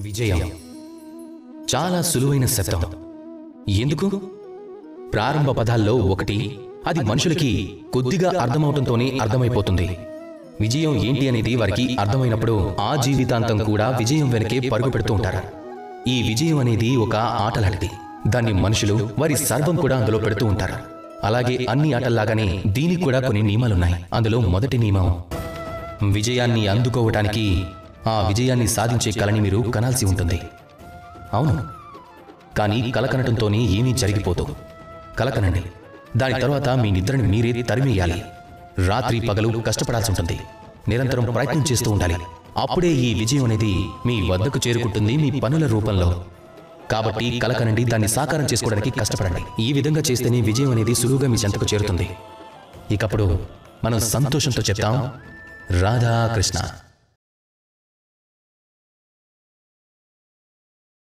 విజయం చాలా సులువైన శబ్దం. ఎందుకు? ప్రారంభ పదాల్లో ఒకటి, అది మనుషులకి కొద్దిగా అర్థమవటంతోనే అర్థమైపోతుంది. విజయం ఏంటి అనేది వారికి అర్థమైనప్పుడు ఆ జీవితాంతం కూడా విజయం వెనకే పరుగు పెడుతూ ఉంటారు. ఈ విజయం అనేది ఒక ఆటలాంటిది. దాన్ని మనుషులు వారి సర్వం కూడా అందులో పెడుతూ ఉంటారు. అలాగే అన్ని ఆటల్లాగానే దీనికి కూడా కొన్ని నియమాలున్నాయి. అందులో మొదటి నియమం, విజయాన్ని అందుకోవటానికి ఆ విజయాన్ని సాధించే కలని మీరు కనాల్సి ఉంటుంది. అవును, కానీ కల కనటంతోనే ఏమీ జరిగిపోదు. కల కనండి, దాని తర్వాత మీ నిద్రని మీరే తరిమేయాలి. రాత్రి పగలు కష్టపడాల్సి ఉంటుంది, నిరంతరం ప్రయత్నం చేస్తూ ఉండాలి. అప్పుడే ఈ విజయం అనేది మీ వద్దకు చేరుకుంటుంది, మీ పనుల రూపంలో. కాబట్టి కల కనండి, దాన్ని సాకారం చేసుకోవడానికి కష్టపడండి. ఈ విధంగా చేస్తేనే విజయం అనేది సులువుగా మీ చెంతకు చేరుతుంది. ఇకప్పుడు మనం సంతోషంతో చెప్తాం, రాధాకృష్ణ.